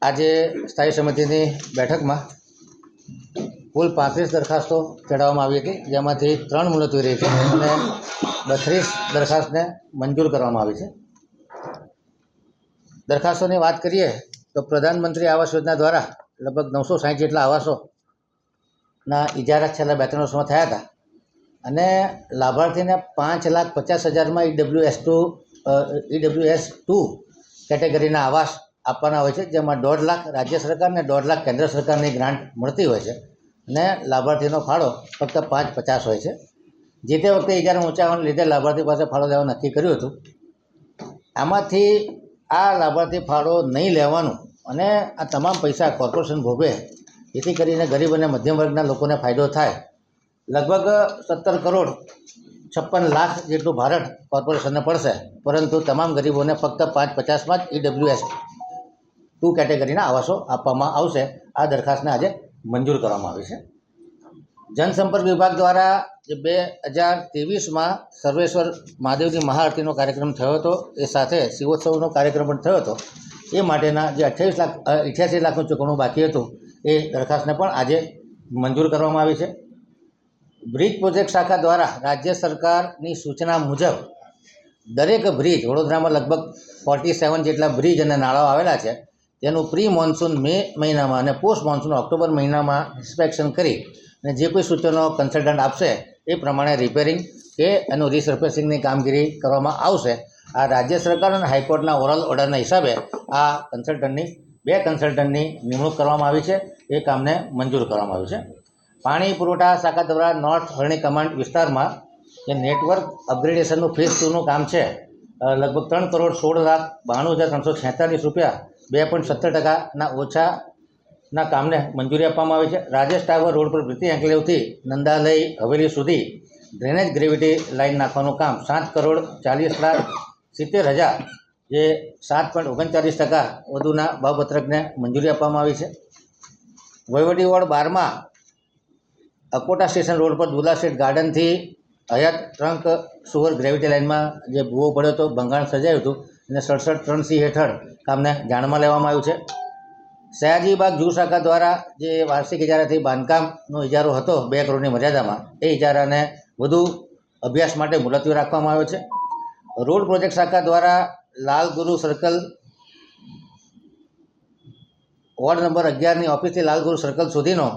આજે સ્થાયી સમિતિની બેઠકમાં કુલ 35 દરખાસ્તો ચડાવવામાં આવી હતી, જેમાંથી 3 મુલતવી રહી છે અને 32 દરખાસ્તને મંજૂર કરવામાં આવી છે. દરખાસ્તોની વાત કરીએ તો પ્રધાનમંત્રી આવાસ યોજના દ્વારા લગભગ 960 જેટલા આવાસોના ઇજારા છેલ્લા 2-3 વર્ષમાં થયા હતા અને લાભાર્થીને 5,50,000માં EWS2 કેટેગરીના આવાસ આપવાના હોય છે, જેમાં 1.5 લાખ રાજ્ય સરકારને 1.5 લાખ કેન્દ્ર સરકારની ગ્રાન્ટ મળતી હોય છે અને લાભાર્થીનો ફાળો ફક્ત 5,50 હોય છે. જે તે વખતે ઇજારા ઊંચા હોવાને લીધે લાભાર્થી પાસે ફાળો લેવા નક્કી કર્યું હતું. આમાંથી આ લાભાર્થી ફાળો નહીં લેવાનું અને આ તમામ પૈસા કોર્પોરેશન ભોગવે, જેથી કરીને ગરીબ અને મધ્યમ વર્ગના લોકોને ફાયદો થાય. લગભગ 17 કરોડ 56 લાખ જેટલું ભારણ કોર્પોરેશનને પડશે, પરંતુ તમામ ગરીબોને ફક્ત 5,50માં જ EWS2 કેટેગરીના આવાસો આપવામાં આવશે. આ દરખાસ્તને આજે મંજૂર કરવામાં આવી છે. જનસંપર્ક વિભાગ દ્વારા જે 2023માં સર્વેશ્વર મહાદેવની મહાઆરતીનો કાર્યક્રમ થયો હતો, એ સાથે શિવોત્સવનો કાર્યક્રમ પણ થયો હતો. એ માટેના જે 88 લાખનું ચૂકવણું બાકી હતું, એ દરખાસ્તને પણ આજે મંજૂર કરવામાં આવી છે. બ્રિજ પ્રોજેક્ટ શાખા દ્વારા રાજ્ય સરકારની સૂચના મુજબ દરેક બ્રિજ, વડોદરામાં લગભગ 47 જેટલા બ્રિજ અને નાળાઓ આવેલા છે, તેનું પ્રી મોન્સૂન મે મહિનામાં અને પોસ્ટ મોન્સૂન ઓક્ટોબર મહિનામાં ઇન્સ્પેક્શન કરી અને જે કોઈ સૂચનો કન્સલ્ટન્ટ આપશે એ પ્રમાણે રિપેરિંગ કે એનું રિસર્ફેસિંગની કામગીરી કરવામાં આવશે. આ રાજ્ય સરકાર અને હાઈકોર્ટના ઓરલ ઓર્ડરના હિસાબે આ બે કન્સલ્ટન્ટની નિમણૂક કરવામાં આવી છે. એ કામને મંજૂર કરવામાં આવ્યું છે. પાણી પુરવઠા શાખા દ્વારા નોર્થ હરણી કમાન્ડ વિસ્તારમાં જે નેટવર્ક અપગ્રેડેશનનું ફેઝ 2નું કામ છે, લગભગ 3,16,92,346 રૂપિયા 2.70% ઓછાના કામને મંજૂરી આપવામાં આવી છે. રાજેશ ટાવર રોડ પર પ્રીતિ એન્કલેવથી નંદાલય હવેલી સુધી ડ્રેનેજ ગ્રેવિટી લાઇન નાખવાનું કામ 7,40,70,000 જે 7.39% વધુના ભાવપત્રકને મંજૂરી આપવામાં આવી છે. વહીવટી વોર્ડ 12માં અકોટા સ્ટેશન રોડ પર દુલા સ્ટ્રીટ ગાર્ડનથી હયાત ટ્રંક સુવર ગ્રેવિટી લાઇનમાં જે ભૂવો પડ્યો હતો, ભંગાણ સર્જાયું હતું, અને 67 3C હેઠળ કામને જાણમાં લેવામાં આવ્યું છે. સયાજીબાગ જૂ શાખા દ્વારા જે વાર્ષિક ઇજારાથી બાંધકામનો ઇજારો હતો 2 કરોડની મર્યાદામાં, એ ઇજારાને વધુ અભ્યાસ માટે મુલતવી રાખવામાં આવ્યો છે. રોડ પ્રોજેક્ટ શાખા દ્વારા લાલગુરુ સર્કલ વોર્ડ નંબર 11ની ઓફિસથી લાલગુરુ સર્કલ સુધીનો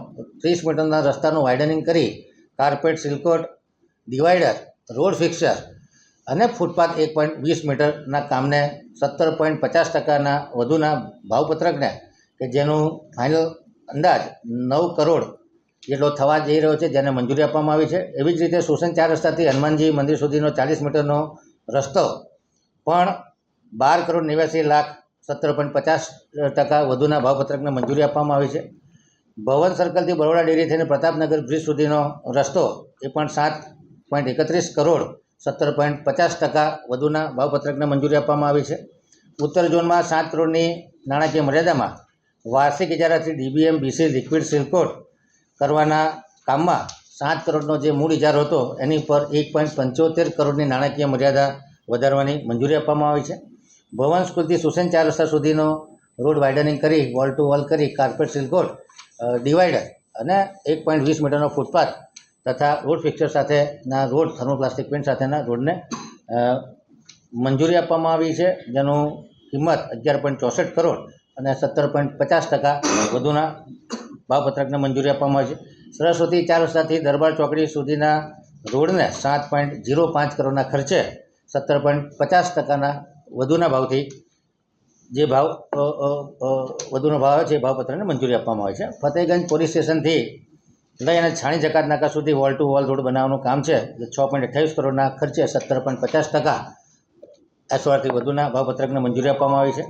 30 મીટરના રસ્તાનું વાઇડનિંગ કરી carpet, seal coat, divider, road fixture અને ફૂટપાથ 1.20 મીટરના કામને 17.50%ના વધુના ભાવપત્રકને, કે જેનું ફાઇનલ અંદાજ 9 કરોડ જેટલો થવા જઈ રહ્યો છે, જેને મંજૂરી આપવામાં આવી છે. એવી જ રીતે શોષણ 4 રસ્તાથી હનુમાનજી મંદિર સુધીનો 40 મીટરનો રસ્તો પણ 12,89,17.50% વધુના ભાવપત્રકને મંજૂરી આપવામાં આવી છે. ભવન સર્કલથી બરોડા ડેરી થઈને પ્રતાપનગર બ્રિજ સુધીનો રસ્તો, એ પણ 7.31 કરોડ 17.50% વધુના ભાવપત્રકને મંજૂરી આપવામાં આવી છે. ઉત્તર ઝોનમાં 7 કરોડની નાણાકીય મર્યાદામાં વાર્ષિક ઇજારાથી DBM BC લિક્વિડ સિલકોટ કરવાના કામમાં 7 કરોડનો જે મૂળ ઇજારો હતો, એની પર 1.75 કરોડની નાણાકીય મર્યાદા વધારવાની મંજૂરી આપવામાં આવી છે. ભવન સ્કૂલથી સુસેન 4 રસ્તા સુધીનો રોડ વાઇડનિંગ કરી વોલ ટુ વોલ કરી કાર્પેટ, સિલકોટ, ડિવાઈડર અને 1.20 મીટરનો ફૂટપાથ તથા રોડ ફિક્સર સાથેના રોડ, થર્મોપ્લાસ્ટિક પેન્ટ સાથેના રોડને મંજૂરી આપવામાં આવી છે, જેનું કિંમત 11.64 કરોડ અને 17.50% વધુના ભાવપત્રકને મંજૂરી આપવામાં આવી છે. સરસ્વતી 4 રસ્તાથી દરબાર ચોકડી સુધીના રોડને 7.05 કરોડના ખર્ચે 17.50%ના વધુના ભાવથી જે વધુનો ભાવ આવે છે, એ ભાવપત્રને મંજૂરી આપવામાં આવે છે. ફતેહગંજ પોલીસ સ્ટેશનથી લઈ અને છાણી જકાત નાકા સુધી વોલ ટુ વોલ રોડ બનાવવાનું કામ છે, જે 6.28 કરોડના ખર્ચે 17.50% SORથી વધુના ભાવપત્રકને મંજૂરી આપવામાં આવી છે.